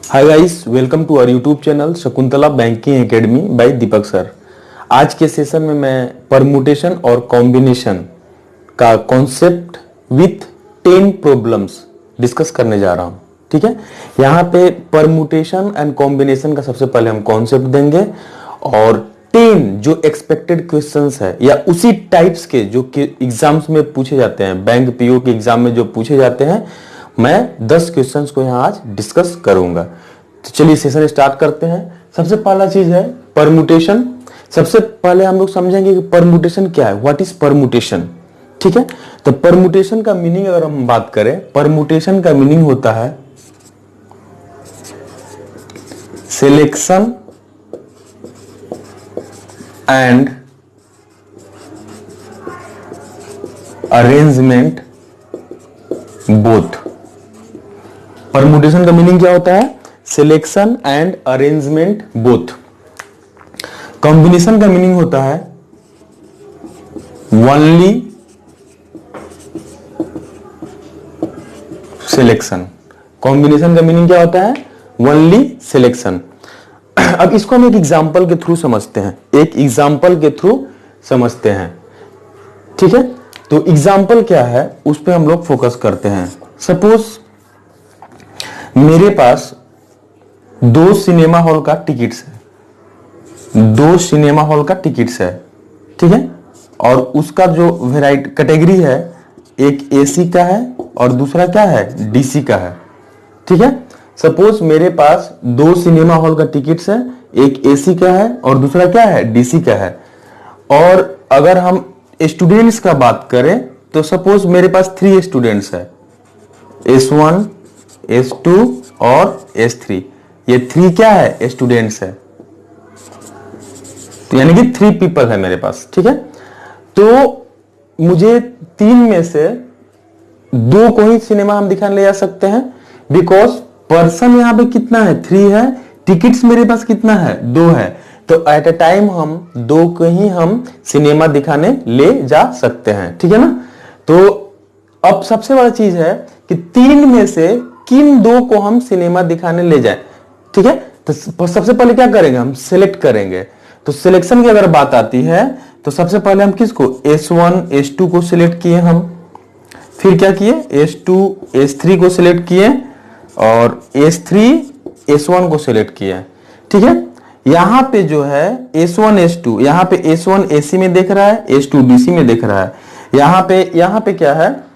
Hi guys, welcome to our YouTube channel Shakuntala banking academy by Deepak sir. आज के session में मैं परमुटेशन और कॉम्बिनेशन का कॉन्सेप्ट विथ 10 प्रॉब्लम्स डिस्कस करने जा रहा हूं। ठीक है, यहाँ पे परमुटेशन एंड कॉम्बिनेशन का सबसे पहले हम कॉन्सेप्ट देंगे और 10 जो एक्सपेक्टेड क्वेश्चंस है या उसी टाइप्स के जो कि एग्जाम्स में पूछे जाते हैं, बैंक पीओ के एग्जाम में जो पूछे जाते हैं, मैं 10 क्वेश्चंस को यहाँ आज डिस्कस करूंगा। तो चलिए सेशन स्टार्ट करते हैं। सबसे पहला चीज है परमुटेशन। सबसे पहले हम लोग समझेंगे कि परमुटेशन क्या है, व्हाट इज परमुटेशन। ठीक है, तो परमुटेशन का मीनिंग अगर हम बात करें, परमुटेशन का मीनिंग होता है selection and arrangement both. Permutation का मीनिंग क्या होता है? Selection and arrangement both. Combination का मीनिंग होता है ओनली सिलेक्शन। कॉम्बिनेशन का मीनिंग क्या होता है? Only selection. अब इसको हम एक एग्जांपल के थ्रू समझते हैं, एक एग्जांपल के थ्रू समझते हैं। ठीक है, तो एग्जांपल क्या है उस पर हम लोग फोकस करते हैं। सपोज मेरे पास 2 सिनेमा हॉल का टिकट्स है, 2 सिनेमा हॉल का टिकट्स है। ठीक है, और उसका जो वेराइटी कैटेगरी है, एक एसी का है और दूसरा क्या है? डीसी का है। ठीक है, सपोज मेरे पास 2 सिनेमा हॉल का टिकट्स है, एक एसी का है और दूसरा क्या है? डीसी का है। और अगर हम स्टूडेंट्स का बात करें तो सपोज मेरे पास 3 स्टूडेंट्स है, S1 S2 और S3। ये 3 क्या है? स्टूडेंट्स है, तो यानी कि 3 पीपल है मेरे पास। ठीक है, तो मुझे 3 में से 2 को ही सिनेमा हम दिखाने ले जा सकते हैं, बिकॉज पर्सन यहां पे कितना है? 3 है। टिकट्स मेरे पास कितना है? 2 है। तो एट ए टाइम हम 2 को ही हम सिनेमा दिखाने ले जा सकते हैं। ठीक है ना। तो अब सबसे बड़ा चीज है कि 3 में से किन 2 को हम सिनेमा दिखाने ले जाएं। ठीक है, तो सबसे पहले क्या करेंगे? हम सिलेक्ट करेंगे। तो सिलेक्शन की अगर बात आती है तो सबसे पहले हम किसको? S1 S2 को सिलेक्ट किए हम, फिर क्या किए? S2 S3 को सिलेक्ट किए और S3 S1 को सिलेक्ट किए। ठीक है, यहां पे जो है S1 S2, यहां पे S1 AC में देख रहा है, S2 DC में देख रहा है। यहां पे क्या है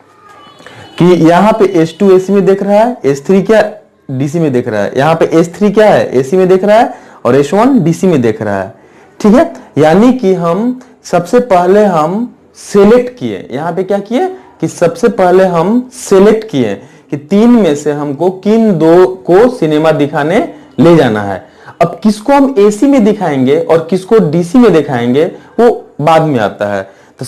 कि यहां पे S2 AC में देख रहा है, S3 क्या? DC में देख रहा है। यहां पे S3 क्या है? AC में देख रहा है और S1 DC में देख रहा है। ठीक है, यानी कि हम सबसे पहले हम सिलेक्ट किए। यहां पे क्या किए कि सबसे पहले हम सिलेक्ट किए कि 3 में से हमको किन 2 को सिनेमा दिखाने ले जाना है। अब किसको हम AC में दिखाएंगे और किसको DC में दिखाएंगे वो बाद में आता है। तो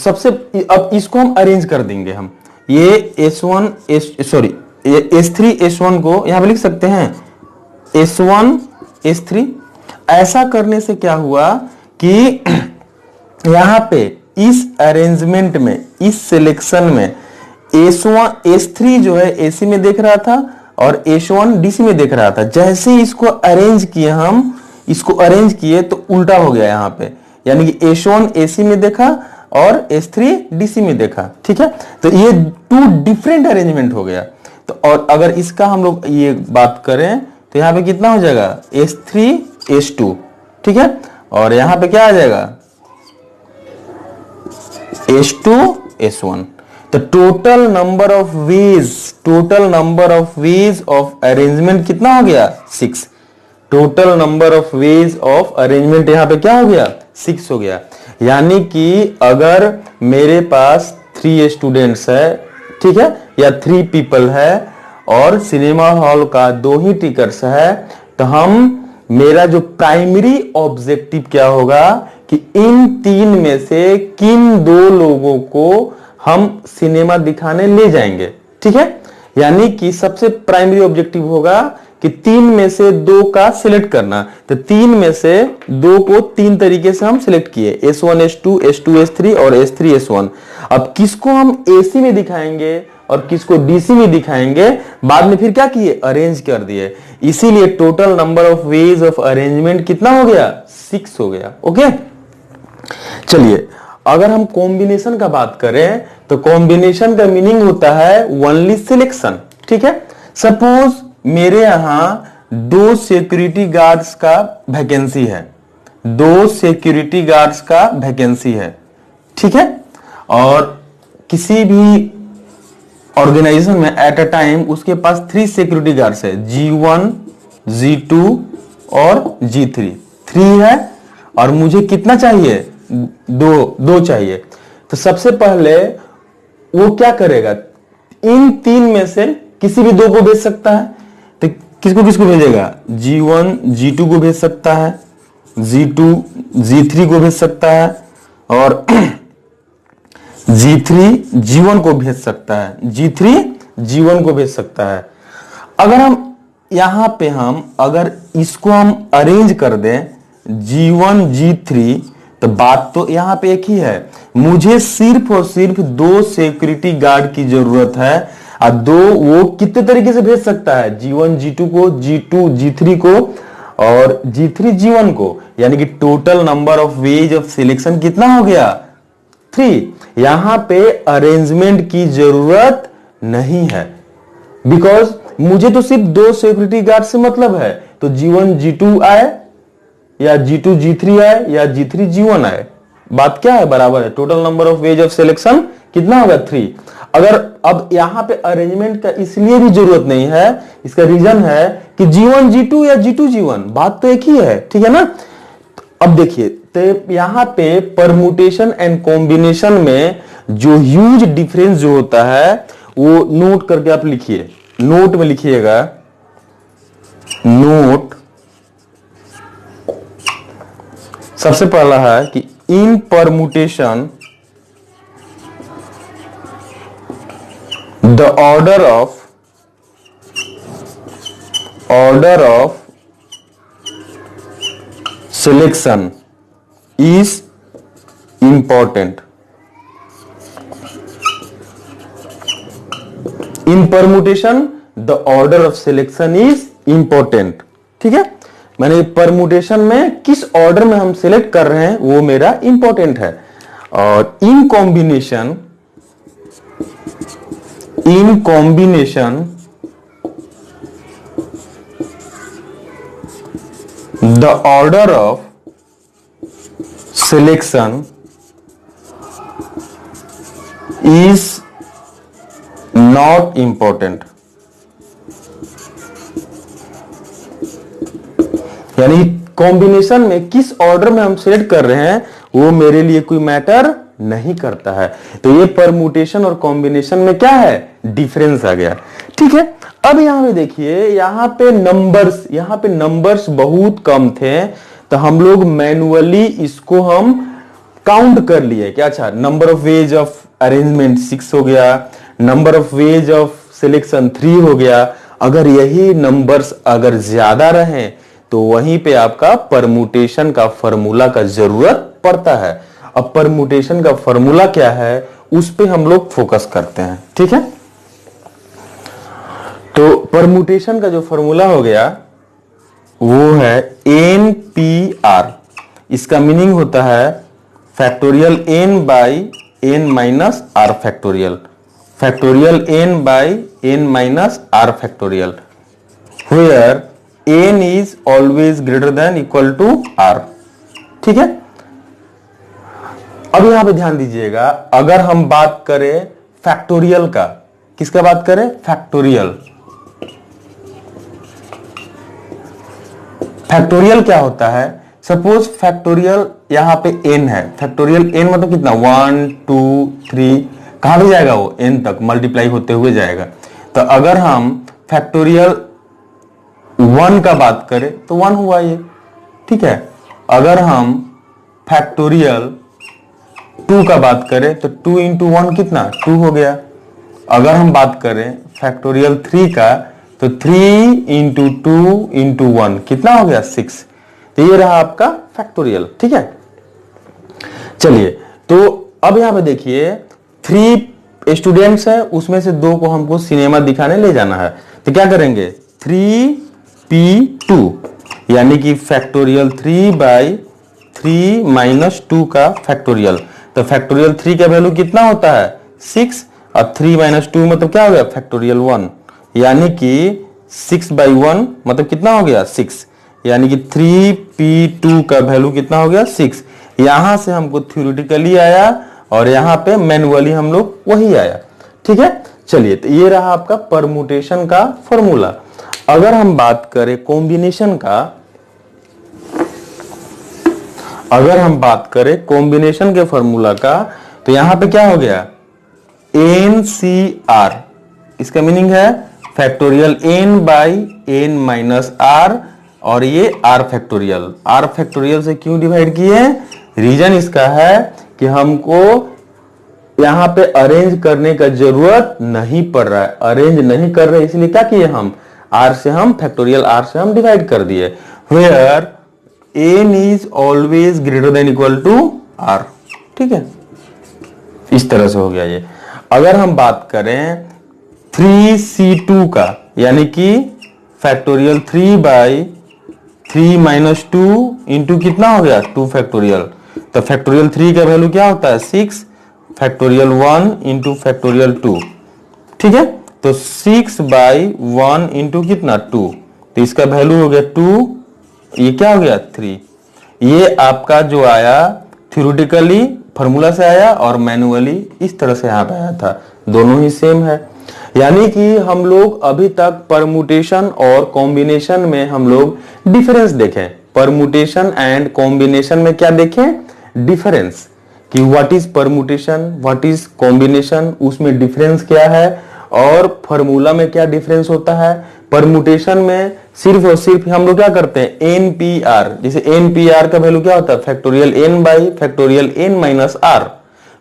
अब इसको हम अरेंज कर देंगे। हम ये S3 S1 को यहां पे लिख सकते हैं S1 S3। ऐसा करने से क्या हुआ कि यहां पे इस अरेंजमेंट में, इस सिलेक्शन में S3 जो है AC में देख रहा था और S1 DC में देख रहा था। जैसे ही इसको अरेंज किए, हम इसको अरेंज किए तो उल्टा हो गया यहां पे, यानी कि S1 AC में देखा और S3 DC में देखा। ठीक है, तो ये 2 डिफरेंट अरेंजमेंट हो गया। तो और अगर इसका हम लोग ये बात करें तो यहां पे कितना हो जाएगा? S3 S2। ठीक है, और यहां पे क्या आ जाएगा? S2 S1। तो total number of ways of arrangement कितना हो गया? 6। Total number of ways of arrangement यहां पे क्या हो गया? 6 हो गया। यानी कि अगर मेरे पास 3 स्टूडेंट्स है, ठीक है, या 3 पीपल है और सिनेमा हॉल का 2 ही टिकट्स है, तो मेरा जो प्राइमरी ऑब्जेक्टिव क्या होगा कि इन 3 में से किन 2 लोगों को हम सिनेमा दिखाने ले जाएंगे। ठीक है, यानी कि सबसे प्राइमरी ऑब्जेक्टिव होगा कि 3 में से 2 का सिलेक्ट करना। तो 3 में से 2 को 3 तरीके से हम सिलेक्ट किए, S1 S2 S2 S3 और S3 S1। अब किसको हम AC में दिखाएंगे और किसको डीसी में दिखाएंगे, बाद में फिर क्या किए, अरेंज कर दिए। इसीलिए total number of ways of arrangement कितना हो गया, 6 हो गया। ओके, चलिए अगर हम कॉम्बिनेशन का बात करें तो कॉम्बिनेशन का मीनिंग होता है ओनली सिलेक्शन। ठीक है, सपोज मेरे यहां 2 सिक्योरिटी गार्ड्स का वैकेंसी है, 2 सिक्योरिटी गार्ड्स का वैकेंसी है। ठीक है, और किसी भी ऑर्गेनाइजेशन में एट अ टाइम उसके पास 3 सिक्योरिटी गार्ड्स है, G1, G2 और G3, 3 है, और मुझे कितना चाहिए, 2 चाहिए। तो सबसे पहले वो क्या करेगा, इन 3 में से किसी भी 2 को भेज सकता है। तो किसको किसको भेजेगा, G1 G2 को भेज सकता है, G2 G3 को भेज सकता है, और G3 G1 को भेज सकता है, G3 G1 को भेज सकता है। अगर हम यहां पे अगर इसको हम अरेंज कर दें G1 G3, तो बात तो यहां पे एक ही है, मुझे सिर्फ और सिर्फ 2 सिक्योरिटी गार्ड की जरूरत है। और 2 वो कितने तरीके से भेज सकता है, G1 G2 को, G2 G3 को और G3 G1 को, यानी कि total number of ways of selection कितना हो गया, 3। यहां पे अरेंजमेंट की जरूरत नहीं है, बिकॉज मुझे तो सिर्फ 2 सिक्योरिटी गार्ड से मतलब है। तो G1 G2 आए या G2 G3 आए या G3 G1 आए, बात क्या है, बराबर है। Total number of ways of selection कितना होगा, 3। अगर अब यहां पे अरेंजमेंट का इसलिए भी जरूरत नहीं है, इसका रीजन है कि G1 G2 या G2 G1 बात तो एक ही है। ठीक है ना, अब देखिए, तो यहां पे परमुटेशन एंड कॉम्बिनेशन में जो ह्यूज डिफरेंस जो होता है वो नोट करके आप लिखिए, नोट में लिखिएगा, नोट सबसे पहला है कि in permutation the order of selection is important. In permutation the order of selection is important. ठीक है, मैंने परमुटेशन में किस ऑर्डर में हम सिलेक्ट कर रहे हैं वो मेरा इंपॉर्टेंट है। और in combination the order of selection is not important. यानी कॉम्बिनेशन में किस ऑर्डर में हम सिलेक्ट कर रहे हैं वो मेरे लिए कोई मैटर नहीं करता है। तो ये परमुटेशन और कॉम्बिनेशन में क्या है, डिफरेंस आ गया। ठीक है, अब यहां पे देखिए, यहां पे नंबर्स बहुत कम थे, तो हम लोग मैन्युअली इसको हम काउंट कर लिए क्या, अच्छा number of ways of arrangement 6 हो गया, number of ways of selection 3 हो गया। अगर यही नंबर्स अगर ज्यादा रहे तो वहीं पे आपका परमुटेशन का फॉर्मूला का जरूरत पड़ता है। अब परमुटेशन का फॉर्मूला क्या है उस पे हम लोग फोकस करते हैं। ठीक है, तो परमुटेशन का जो फॉर्मूला हो गया वो है NPR। इसका मीनिंग होता है factorial n by n minus r factorial, factorial n by n minus r factorial, where n is always greater than equal to r। ठीक है, अब यहां पे ध्यान दीजिएगा, अगर हम बात करें फैक्टोरियल का, किसका बात करें, फैक्टोरियल। फैक्टोरियल क्या होता है, सपोज फैक्टोरियल यहां पे n है, फैक्टोरियल n मतलब कितना, 1 2 3, कहां भी जाएगा वो n तक मल्टीप्लाई होते हुए जाएगा। तो अगर हम फैक्टोरियल 1 का बात करें तो 1 हुआ ये। ठीक है, अगर हम फैक्टोरियल 2 का बात करें तो 2 इंटू 1 कितना, 2 हो गया। अगर हम बात करें फैक्टोरियल 3 का तो 3 इंटू 2 इंटू 1 कितना हो गया, 6। तो ये रहा आपका फैक्टोरियल। ठीक है, चलिए तो अब यहां पे देखिए 3 स्टूडेंट्स है, उसमें से 2 को हमको सिनेमा दिखाने ले जाना है। तो क्या करेंगे, 3p2 यानी कि फैक्टोरियल 3/3 माइनस 2 का फैक्टोरियल। तो फैक्टोरियल 3 का वैल्यू कितना होता है 6, और 3 माइनस 2 मतलब क्या हो गया फैक्टोरियल 1, यानी कि 6/1 मतलब कितना हो गया 6, यानी कि 3p2 का वैल्यू कितना हो गया 6। यहां से हमको थ्योरेटिकली आया और यहां पे मैन्युअली हम लोग वही आया। ठीक है, चलिए, तो ये रहा आपका परमुटेशन का फॉर्मूला। अगर हम बात करें कॉम्बिनेशन का, अगर हम बात करें कॉम्बिनेशन के फॉर्मूला का, तो यहां पे क्या हो गया NCR, इसका मीनिंग है फैक्टोरियल n/n माइनस r, और ये r फैक्टोरियल। r फैक्टोरियल से क्यों डिवाइड किए, रीजन इसका है कि हमको यहां पे अरेंज करने का जरूरत नहीं पड़ रहा है, अरेंज नहीं कर रहे, इसलिए क्या किए हम r से हम फैक्टोरियल r से हम डिवाइड कर दिए, where n is always greater than equal to r। ठीक है, इस तरह से हो गया ये। अगर हम बात करें 3c2 का, यानी कि फैक्टोरियल 3/3 माइनस 2 इंटू कितना हो गया 2 फैक्टोरियल। तो फैक्टोरियल 3 का वैल्यू क्या होता है 6, फैक्टोरियल 1 इंटू फैक्टोरियल 2। ठीक है, तो 6/1 इंटू कितना 2, तो इसका वैल्यू हो गया 2, ये क्या हो गया 3। ये आपका जो आया थ्योरेटिकली फॉर्मूला से आया और मैन्युअली इस तरह से यहाँ पे आया था, दोनों ही सेम है। यानी कि हम लोग अभी तक परमुटेशन और कॉम्बिनेशन में हम लोग डिफरेंस देखें, परमुटेशन एंड कॉम्बिनेशन में क्या देखें डिफरेंस, कि what is permutation what is combination, उसमें डिफरेंस क्या है, और फॉर्मूला में क्या डिफरेंस होता है। परमुटेशन में सिर्फ और सिर्फ हम लोग क्या करते हैं NPR, जैसे NPR का वैल्यू क्या होता है factorial n by factorial n minus r,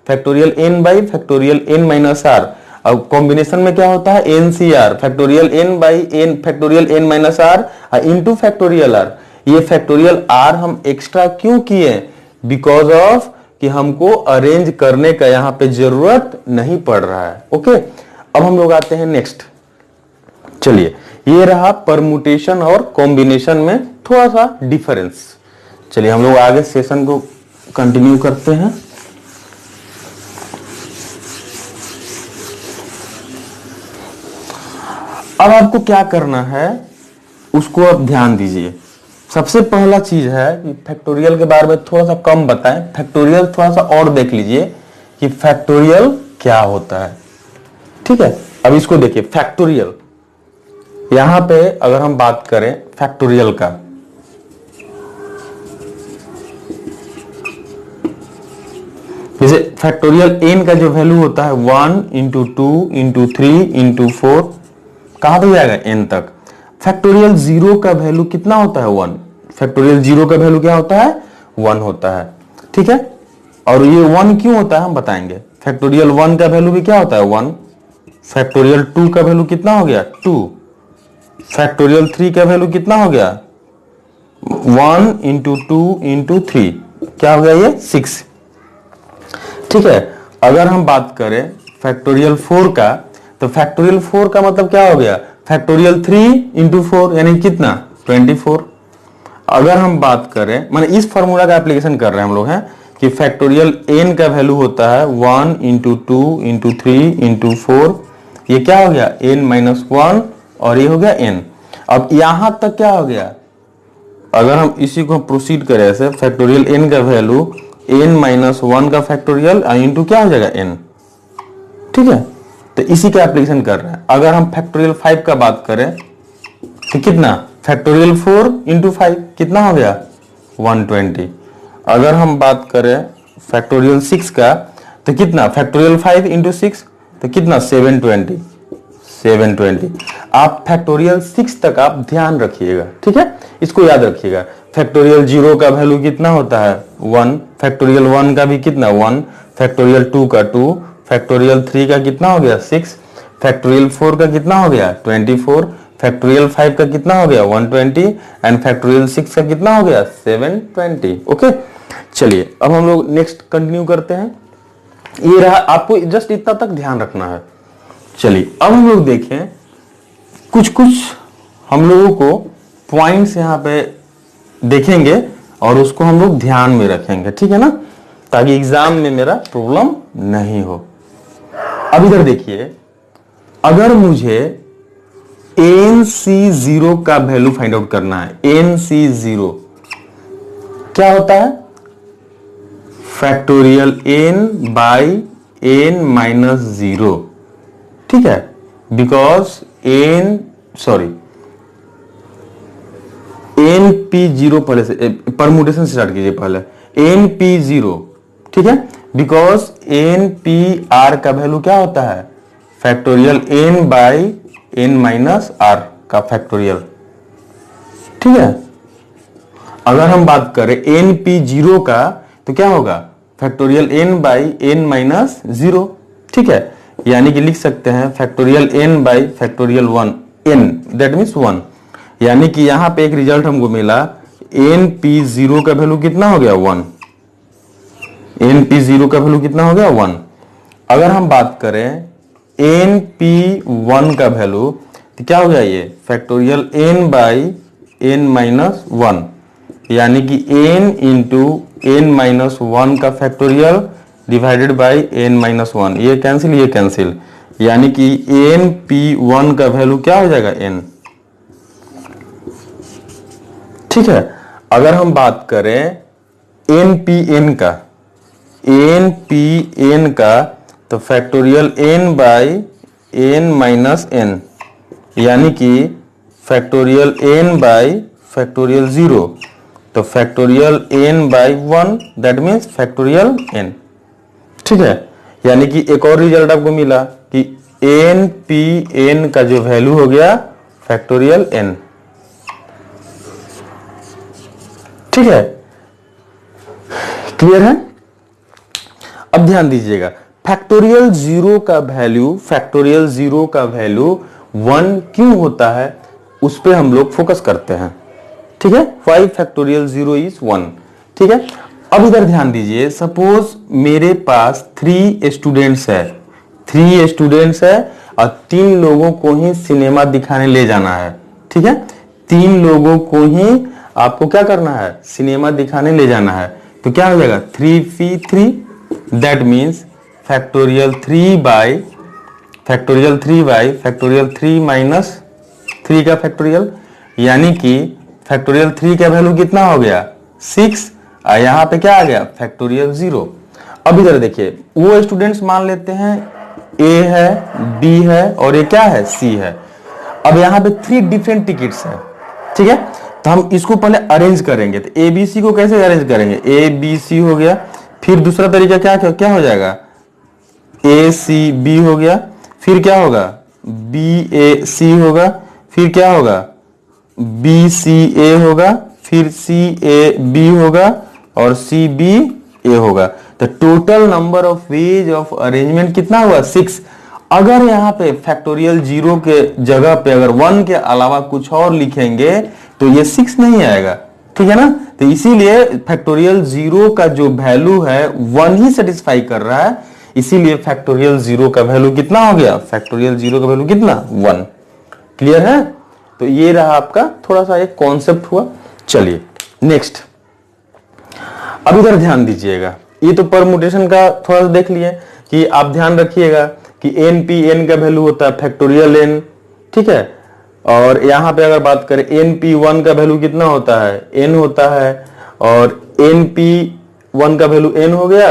factorial n by factorial n minus r। अब कॉम्बिनेशन में क्या होता है NCR, factorial n by n factorial n minus r into factorial r। ये फैक्टोरियल r हम एक्स्ट्रा क्यों किए, बिकॉज ऑफ कि हमको अरेंज करने का यहाँ पे जरूरत नहीं पड़ रहा है। ओके, अब हम लोग आते हैं नेक्स्ट। चलिए, ये रहा परमुटेशन और कॉम्बिनेशन में थोड़ा सा डिफरेंस। चलिए हम लोग आगे सेशन को कंटिन्यू करते हैं। अब आपको क्या करना है उसको आप ध्यान दीजिए। सबसे पहला चीज है कि फैक्टोरियल के बारे में थोड़ा सा कम बताएं, फैक्टोरियल थोड़ा सा और देख लीजिए कि फैक्टोरियल क्या होता है। ठीक है, अब इसको देखिए फैक्टोरियल, यहां पे अगर हम बात करें फैक्टोरियल का, जैसे फैक्टोरियल n का जो वैल्यू होता है 1 इंटू 2 इंटू 3 इंटू 4, कहां तक जाएगा n तक। फैक्टोरियल 0 का वैल्यू कितना होता है 1, फैक्टोरियल 0 का वैल्यू क्या होता है 1 होता है। ठीक है, और ये 1 क्यों होता है हम बताएंगे। फैक्टोरियल 1 का वैल्यू भी क्या होता है 1, फैक्टोरियल 2 का वैल्यू कितना हो गया 2, फैक्टोरियल 3 का वैल्यू कितना हो गया 1 इंटू 2 इंटू 3, क्या हो गया ये 6। ठीक है, अगर हम बात करें फैक्टोरियल 4 का, तो फैक्टोरियल 4 का मतलब क्या हो गया फैक्टोरियल 3 इंटू 4 यानी कितना 24। अगर हम बात करें माने इस फॉर्मूला का एप्लीकेशन कर रहे हैं हम लोग हैं कि फैक्टोरियल n का वैल्यू होता है 1 इंटू 2 इंटू 3 इंटू 4, ये क्या हो गया n माइनस 1 और ये हो गया n। अब यहां तक क्या हो गया, अगर हम इसी को प्रोसीड करें ऐसे फैक्टोरियल n का वैल्यू n माइनस 1 का फैक्टोरियल इंटू क्या हो जाएगा n। ठीक है, तो इसी का एप्लीकेशन कर रहे हैं। अगर हम फैक्टोरियल 5 का बात करें तो कितना फैक्टोरियल 4 इंटू 5 कितना हो गया 120। अगर हम बात करें फैक्टोरियल 6 का तो कितना फैक्टोरियल 5 इंटू 6 तो कितना 720। आप फैक्टोरियल 6 तक आप ध्यान रखिएगा। ठीक है, इसको याद रखिएगा। फैक्टोरियल 0 का वैल्यू कितना होता है 1, फैक्टोरियल 1 का भी कितना 1, फैक्टोरियल 2 का 2, फैक्टोरियल 3 का कितना हो गया 6, फैक्टोरियल 4 का कितना हो गया 24, फैक्टोरियल 5 का कितना हो गया 120 एंड फैक्टोरियल 6 का कितना हो गया 720। ओके, चलिए अब हम लोग नेक्स्ट कंटिन्यू करते हैं। ये रहा, आपको जस्ट इतना तक ध्यान रखना है। चलिए अब हम लोग देखें कुछ कुछ हम लोगों को पॉइंट्स यहां पे देखेंगे और उसको हम लोग ध्यान में रखेंगे, ठीक है ना, ताकि एग्जाम में मेरा प्रॉब्लम नहीं हो। अब इधर देखिए, अगर मुझे NC0 का वैल्यू फाइंड आउट करना है, NC0 क्या होता है, factorial n by n minus 0, ठीक है, बिकॉज NP0 पहले से परमुटेशन स्टार्ट कीजिए, पहले NP0, ठीक है, बिकॉज NPR का वैल्यू क्या होता है, factorial n by n minus r का फैक्टोरियल, ठीक है। अगर हम बात करें NP0 का तो क्या होगा, factorial n by n minus 0, ठीक है, यानी कि लिख सकते हैं factorial n by factorial 1 n, that means 1, यानी कि यहां पे एक रिजल्ट हमको मिला, NP0 का वैल्यू कितना हो गया 1, NP0 का वैल्यू कितना हो गया 1। अगर हम बात करें NP1 का वैल्यू तो क्या हो गया, ये factorial n by n minus 1, यानी कि n इंटू n माइनस 1 का factorial divided by n minus 1, ये कैंसिल, यानी कि NP1 का वैल्यू क्या हो जाएगा n, ठीक है। अगर हम बात करें NPN का तो factorial n by n minus n, यानी कि फैक्टोरियल n बाई फैक्टोरियल 0, तो factorial n by 1, that means factorial n, ठीक है, यानी कि एक और रिजल्ट आपको मिला कि NPN का जो वैल्यू हो गया फैक्टोरियल n, ठीक है, क्लियर है। अब ध्यान दीजिएगा, फैक्टोरियल 0 का वैल्यू 1 क्यों होता है, उस पे हम लोग फोकस करते हैं, ठीक है, 5 फैक्टोरियल 0 इज 1, ठीक है। अब इधर ध्यान दीजिए, सपोज मेरे पास 3 स्टूडेंट्स है और 3 लोगों को ही सिनेमा दिखाने ले जाना है, ठीक है, 3 लोगों को ही आपको क्या करना है, सिनेमा दिखाने ले जाना है, तो क्या हो जाएगा 3p3, that means factorial 3 by factorial 3 minus 3 का फैक्टोरियल, यानी कि फैक्टोरियल 3 का वैल्यू कितना हो गया 6, और यहां पे क्या आ गया फैक्टोरियल 0। अब इधर देखिए, वो स्टूडेंट्स मान लेते हैं A है, B है और ये क्या है C है। अब यहाँ पे 3 डिफरेंट टिकट्स है, ठीक है, तो हम इसको पहले अरेंज करेंगे, तो ABC को कैसे अरेंज करेंगे, ABC हो गया, फिर दूसरा तरीका क्या हो जाएगा, ACB हो गया, फिर क्या होगा BAC होगा, फिर क्या होगा BCA होगा, फिर CAB होगा और CBA होगा। तो total number of ways of arrangement कितना हुआ 6। अगर यहाँ पे फैक्टोरियल 0 के जगह पे अगर 1 के अलावा कुछ और लिखेंगे तो ये 6 नहीं आएगा, ठीक है ना। तो इसीलिए फैक्टोरियल 0 का जो वैल्यू है 1 ही सेटिस्फाई कर रहा है, इसीलिए फैक्टोरियल 0 का वैल्यू कितना हो गया, फैक्टोरियल 0 का वैल्यू कितना 1। क्लियर है। तो ये रहा आपका थोड़ा सा एक कॉन्सेप्ट हुआ। चलिए नेक्स्ट, अब इधर ध्यान दीजिएगा, ये तो परमुटेशन का थोड़ा सा देख लिए कि आप ध्यान रखिएगा कि NPN का वैल्यू होता है फैक्टोरियल n, ठीक है। और यहां पे अगर बात करें NP1 का वैल्यू कितना होता है n होता है, और NP1 का वैल्यू n हो गया,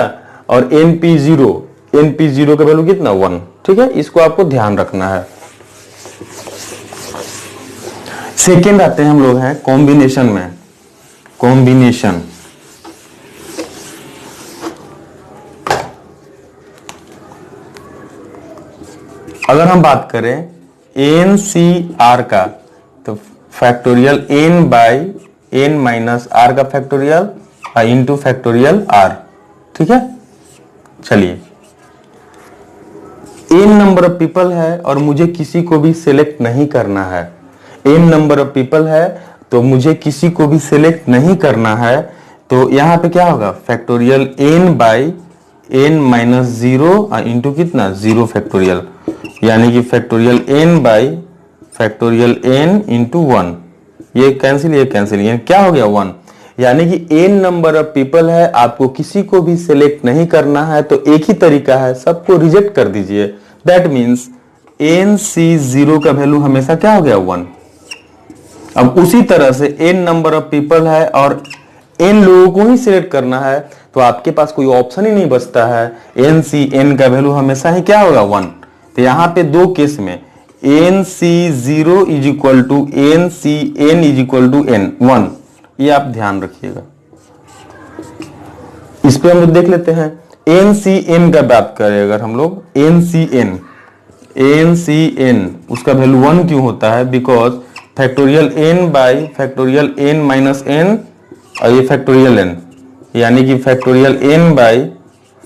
और NP0 का वैल्यू कितना 1, ठीक है। इसको आपको ध्यान रखना है। सेकेंड आते हैं हम लोग हैं कॉम्बिनेशन में। कॉम्बिनेशन अगर हम बात करें NCR का तो factorial n by n minus r का फैक्टोरियल इंटू फैक्टोरियल r, ठीक है। चलिए n नंबर ऑफ पीपल है और मुझे किसी को भी सिलेक्ट नहीं करना है। n नंबर ऑफ पीपल है तो मुझे किसी को भी सिलेक्ट नहीं करना है, तो यहां पे क्या होगा factorial n by n minus 0 into कितना 0 फैक्टोरियल, यानी कि factorial n by factorial n into 1। ये कैंसिल, ये क्या हो गया 1। यानी कि n नंबर ऑफ पीपल है, आपको किसी को भी सिलेक्ट नहीं करना है तो एक ही तरीका है, सबको रिजेक्ट कर दीजिए। दैट मीन्स NC0 का वैल्यू हमेशा क्या हो गया 1। अब उसी तरह से n नंबर ऑफ पीपल है और n लोगों को ही सिलेक्ट करना है, तो आपके पास कोई ऑप्शन ही नहीं बचता है। NCN का वैल्यू हमेशा ही क्या होगा 1। तो यहां पे दो केस में NC0 is equal to NCN is equal to N1, ये आप ध्यान रखिएगा। इस पे हम लोग देख लेते हैं NCN का बात करें अगर हम लोग NCN उसका वैल्यू 1 क्यों होता है, because factorial n by factorial n minus n और ये फैक्टोरियल n, यानी कि फैक्टोरियल n बाई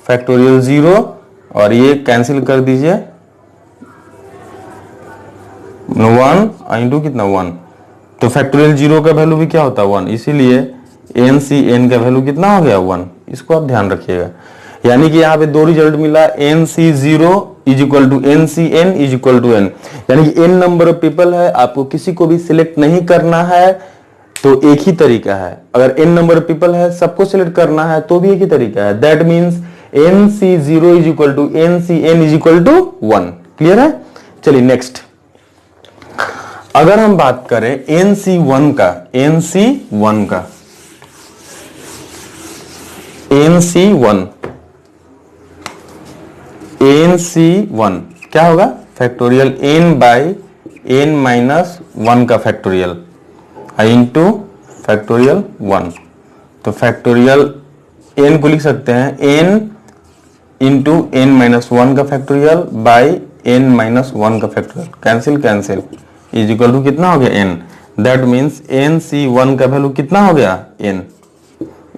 फैक्टोरियल 0 और ये कैंसिल कर दीजिए 1 इंटू कितना 1, तो फैक्टोरियल 0 का वैल्यू भी क्या होता है 1, इसीलिए NCN का वैल्यू कितना हो गया 1। इसको आप ध्यान रखिएगा। यानी कि यहाँ पे दो रिजल्ट मिला, NC0 is equal to NCN is equal to N, यानी कि n नंबर ऑफ पीपल है, आपको किसी को भी सिलेक्ट नहीं करना है तो एक ही तरीका है। अगर n नंबर ऑफ पीपल है, सबको सिलेक्ट करना है तो भी एक ही तरीका है। That means NC0 is equal to NCN is equal to 1। Clear है? चलिए नेक्स्ट, अगर हम बात करें NC1 का, NC1 क्या होगा, factorial n by n minus 1 का फैक्टोरियल इंटू फैक्टोरियल 1। तो फैक्टोरियल n को लिख सकते हैं n इंटू n माइनस 1 का फैक्टोरियल बाई n माइनस 1 का factorial, cancel is equal to कितना हो गया n। दैट मीन्स NC1 का वैल्यू कितना हो गया n।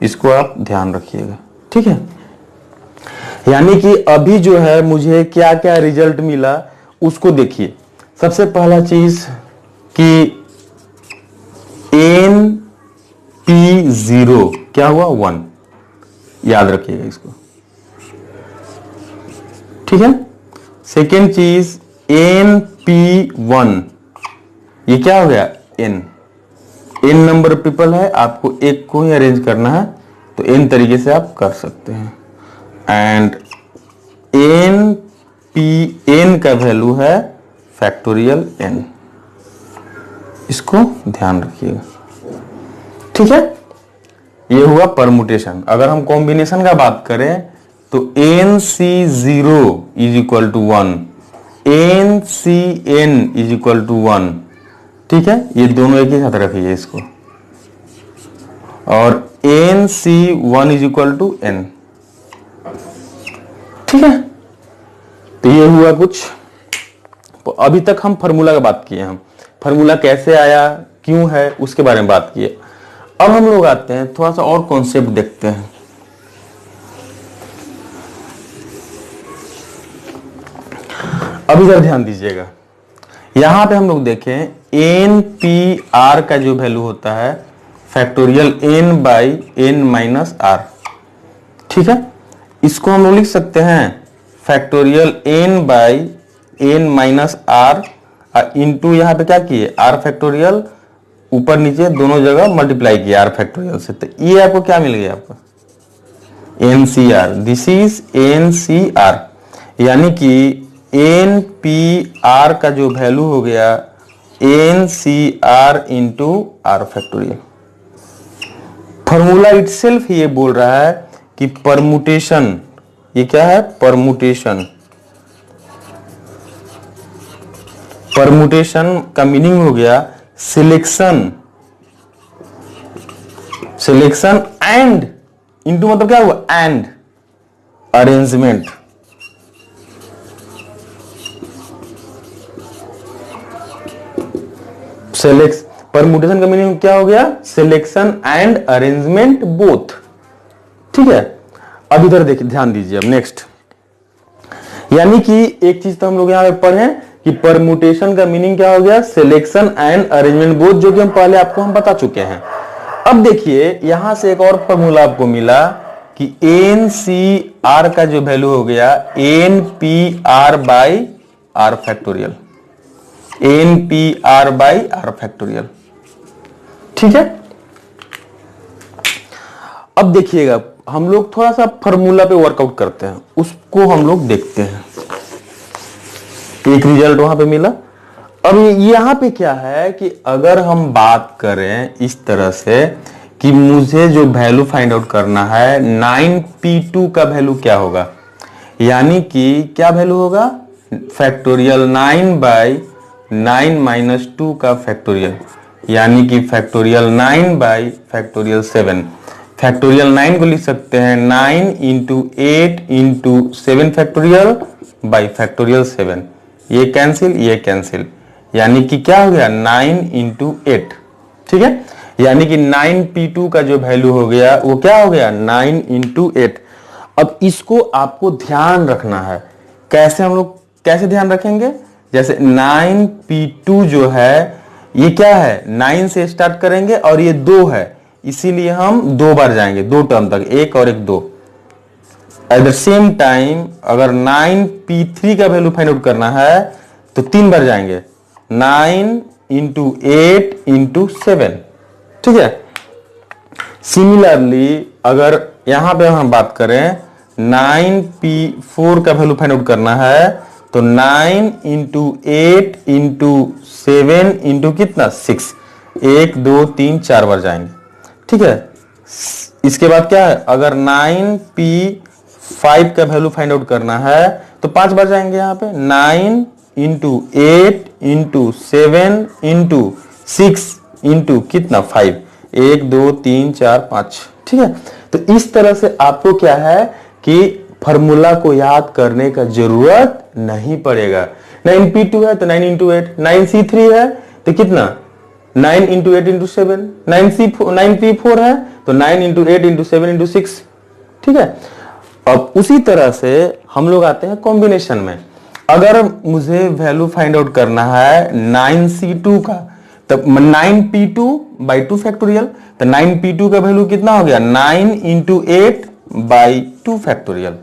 इसको आप ध्यान रखिएगा, ठीक है। यानी कि अभी जो है मुझे क्या क्या रिजल्ट मिला उसको देखिए। सबसे पहला चीज कि NP0 क्या हुआ 1, याद रखिएगा इसको, ठीक है। सेकेंड चीज NP1, ये क्या हो गया n नंबर पीपल है, आपको एक को ही अरेंज करना है तो n तरीके से आप कर सकते हैं। एंड NPN का वैल्यू है फैक्टोरियल n, इसको ध्यान रखिएगा, ठीक है। ये हुआ परमुटेशन। अगर हम कॉम्बिनेशन का बात करें तो NC0 is equal to 1, NCN is equal to 1, ठीक है। ये दोनों एक ही साथ रखिए इसको, और NC1 is equal to N, ठीक है। तो ये हुआ कुछ। तो अभी तक हम फार्मूला का बात किए, हम फार्मूला कैसे आया, क्यों है, उसके बारे में बात किए। अब हम लोग आते हैं थोड़ा सा और कॉन्सेप्ट देखते हैं। अब इधर ध्यान दीजिएगा, यहां पे हम लोग देखें NPR का जो वैल्यू होता है factorial n by n minus r, ठीक है। इसको हम लोग लिख सकते हैं factorial n by n minus r into यहां पे क्या किए r फैक्टोरियल, ऊपर नीचे दोनों जगह मल्टीप्लाई किया r फैक्टोरियल से। तो ये आपको क्या मिल गया, आपको NCR, दिस इज NCR, यानी कि NPR का जो वैल्यू हो गया NCR into R factorial. Formula itself ये बोल रहा है कि परमुटेशन, ये क्या है परमुटेशन, परमुटेशन का मीनिंग हो गया सिलेक्शन, सिलेक्शन एंड इंटू मतलब क्या हुआ एंड अरेंजमेंट। परमुटेशन का मीनिंग क्या हो गया, सिलेक्शन एंड अरेंजमेंट बोथ, ठीक है। अब इधर देखिए, ध्यान दीजिए। अब नेक्स्ट, यानी कि एक चीज तो हम लोग यहां पे पढ़े कि परमुटेशन का मीनिंग क्या हो गया, सिलेक्शन एंड अरेंजमेंट बोथ, जो कि हम पहले आपको हम बता चुके हैं। अब देखिए यहां से एक और फॉर्मूला आपको मिला कि एन सी आर का जो वैल्यू हो गया N P R by R factorial, N P R by R factorial. ठीक है, अब देखिएगा हम लोग थोड़ा सा फॉर्मूला पे वर्कआउट करते हैं, उसको हम लोग देखते हैं। एक रिजल्ट वहां पे मिला। अब यहां पे क्या है कि अगर हम बात करें इस तरह से कि मुझे जो वैल्यू फाइंड आउट करना है 9p2 का वैल्यू क्या होगा, यानी कि क्या वैल्यू होगा, फैक्टोरियल 9 बाई 9 माइनस 2 का फैक्टोरियल, यानी कि फैक्टोरियल 9 बाई फैक्टोरियल 7। फैक्टोरियल 9 को लिख सकते हैं 9 into 8 into 7 factorial by factorial 7। ये कैंसिल, ये कैंसिल, यानी कि क्या हो गया 9 इंटू 8। ठीक है, यानी कि 9p2 का जो वैल्यू हो गया वो क्या हो गया 9 इंटू 8। अब इसको आपको ध्यान रखना है। कैसे हम लोग कैसे ध्यान रखेंगे, जैसे 9p2 जो है ये क्या है 9 से स्टार्ट करेंगे और ये 2 है, इसीलिए हम 2 बार जाएंगे, 2 टर्म तक, एक और एक 2। एट द सेम टाइम अगर 9p3 का वैल्यू फाइंड आउट करना है तो 3 बार जाएंगे, 9 इंटू 8 इंटू 7। ठीक है, सिमिलरली अगर यहां पे हम बात करें 9p4 का वैल्यू फाइंड आउट करना है तो 9 इंटू 8 इंटू 7 इंटू कितना 6, 1 2 3 4 बार जाएंगे। ठीक है, इसके बाद क्या है, अगर 9p5 का वैल्यू फाइंड आउट करना है तो 5 बार जाएंगे यहाँ पे, 9 इंटू 8 इंटू 7 इंटू 6 इंटू कितना 5, 1 2 3 4 5। ठीक है, तो इस तरह से आपको क्या है कि फॉर्मूला को याद करने का जरूरत नहीं पड़ेगा। 9p2 है तो 9 इंटू 8, 9c3 है तो कितना 9 इंटू 8 इंटू 7, 9p4 है तो 9 इंटू 8 इंटू 7 इंटू 6। ठीक है, अब उसी तरह से हम लोग आते हैं कॉम्बिनेशन में। अगर मुझे वैल्यू फाइंड आउट करना है 9c2 का, तब 9p2 बाई 2 फैक्टोरियल, तो 9p2 का वैल्यू कितना हो गया 9 इंटू 8 बाई 2 फैक्टोरियल।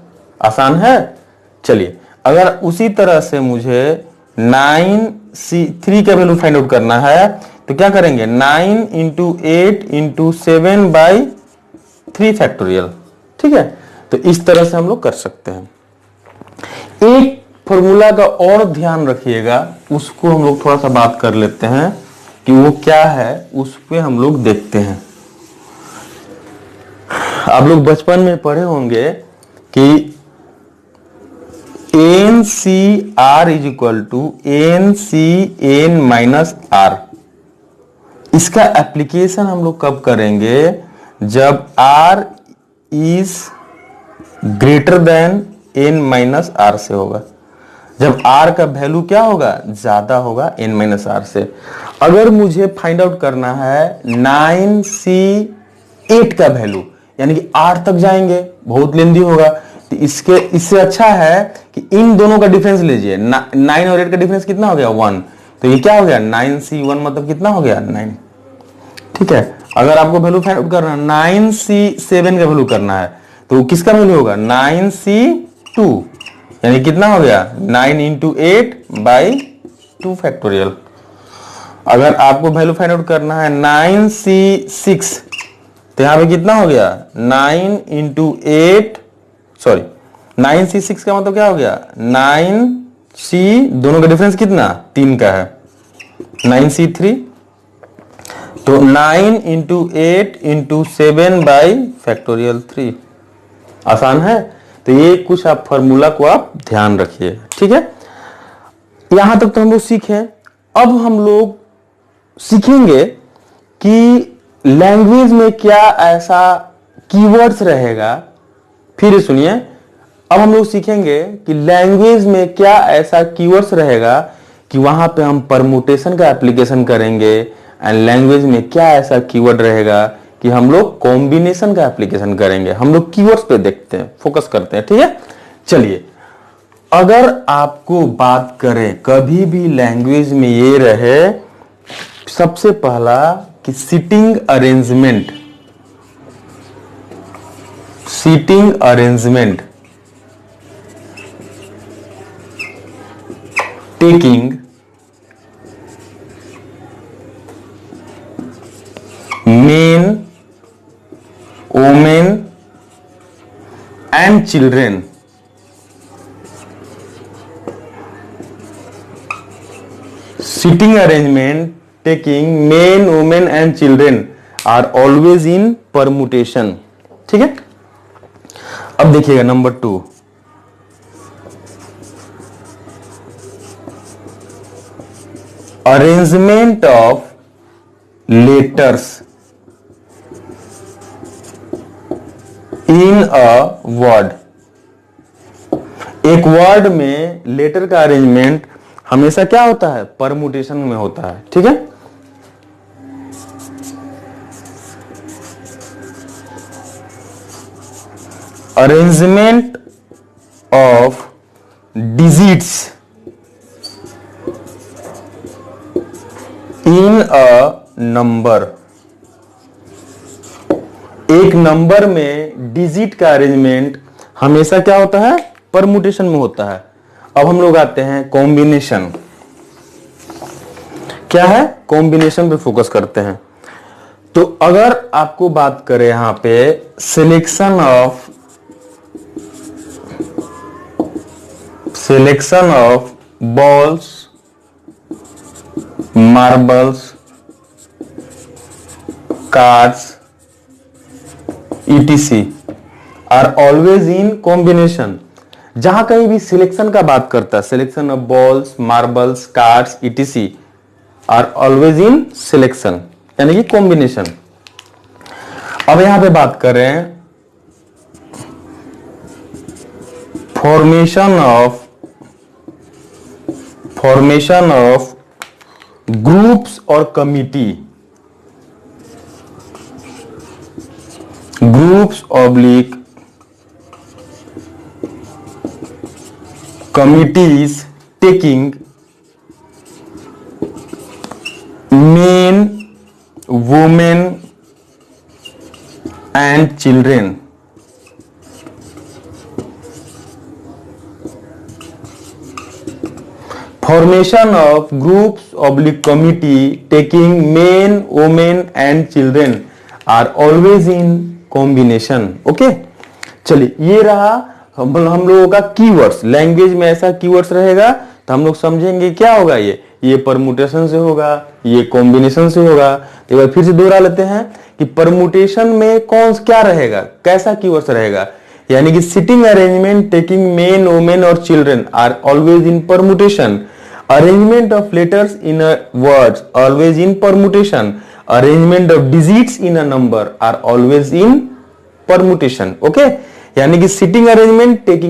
आसान है। चलिए, अगर उसी तरह से मुझे 9c3 का वैल्यू फाइंड आउट करना है तो क्या करेंगे 9 इंटू 8 इंटू 7 बाई 3 फैक्टोरियल। ठीक है, तो इस तरह से हम लोग कर सकते हैं। एक फॉर्मूला का और ध्यान रखिएगा, उसको हम लोग थोड़ा सा बात कर लेते हैं कि वो क्या है, उस पे हम लोग देखते हैं। आप लोग बचपन में पढ़े होंगे कि N C R is equal to N C N minus R. इसका एप्लीकेशन हम लोग कब करेंगे, जब r is greater than n minus R से होगा, जब r का वैल्यू क्या होगा ज्यादा होगा n माइनस आर से। अगर मुझे फाइंड आउट करना है 9c8 का वैल्यू, यानी कि r तक जाएंगे, बहुत लेंदी होगा, तो इससे अच्छा है कि इन दोनों का डिफरेंस लीजिए। 9 और 8 का डिफरेंस कितना हो गया 1, तो ये क्या हो गया 9c1 मतलब कितना हो गया 9। ठीक है, अगर आपको वैल्यू फाइंड आउट करना 9c7 का वैल्यू करना है तो किसका वैल्यू होगा 9c2, यानी कितना हो गया 9 इंटू 8 बाई 2 फैक्टोरियल। अगर आपको वैल्यू फाइंड आउट करना है 9c6 तो यहां पे कितना हो गया 9 इंटू 8, सॉरी 9c6 का मतलब क्या हो गया 9c, दोनों का डिफरेंस कितना 3 का है, 9c3, तो 9 इंटू 8 इंटू 7 बाई फैक्टोरियल 3। आसान है। तो ये कुछ आप फॉर्मूला को आप ध्यान रखिए। ठीक है, यहां तक तो हम लोग सीखे। अब हम लोग सीखेंगे कि लैंग्वेज में क्या ऐसा कीवर्ड्स रहेगा। फिर सुनिए, अब हम लोग सीखेंगे कि लैंग्वेज में क्या ऐसा कीवर्ड्स रहेगा कि वहां पे हम परमुटेशन का एप्लीकेशन करेंगे, एंड लैंग्वेज में क्या ऐसा कीवर्ड रहेगा कि हम लोग कॉम्बिनेशन का एप्लीकेशन करेंगे। हम लोग कीवर्ड्स पे देखते हैं, फोकस करते हैं। ठीक है, चलिए, अगर आपको बात करें कभी भी लैंग्वेज में ये रहे, सबसे पहला कि sitting arrangement, seating arrangement taking men women and children seating arrangement taking men women and children are always in permutation. ठीक है, अब देखिएगा number 2, arrangement of letters in a word. एक वर्ड में लेटर का अरेंजमेंट हमेशा क्या होता है, परमुटेशन में होता है। ठीक है, arrangement of digits in a number. एक नंबर में डिजिट का अरेंजमेंट हमेशा क्या होता है, परमुटेशन में होता है। अब हम लोग आते हैं कॉम्बिनेशन। क्या है, कॉम्बिनेशन पे फोकस करते हैं। तो अगर आपको बात करें यहां पे selection of balls, marbles, cards etc are always in combination. जहां कहीं भी सिलेक्शन का बात करता है, selection of balls, marbles, cards etc are always in selection, यानी कि कॉम्बिनेशन। अब यहां पे बात करें फॉर्मेशन ऑफ ग्रुप्स और committee, groups oblique committees taking men women and children. Formation of groups oblique committee taking men women and children are always in combination. Okay, चलिए ये रहा हम लोगों का कीवर्ड्स। लैंग्वेज में ऐसा कीवर्ड्स रहेगा तो हम लोग समझेंगे क्या होगा, ये परमुटेशन से होगा, ये कॉम्बिनेशन से होगा। एक बार फिर से दोहरा लेते हैं कि परमुटेशन में कौन क्या रहेगा, कैसा कीवर्ड्स रहेगा, यानी कि sitting arrangement taking men women और children are always in permutation. Arrangement of letters in a words always in permutation. Arrangement of digits in a number are always in permutation. Okay, यानी कि sitting arrangement taking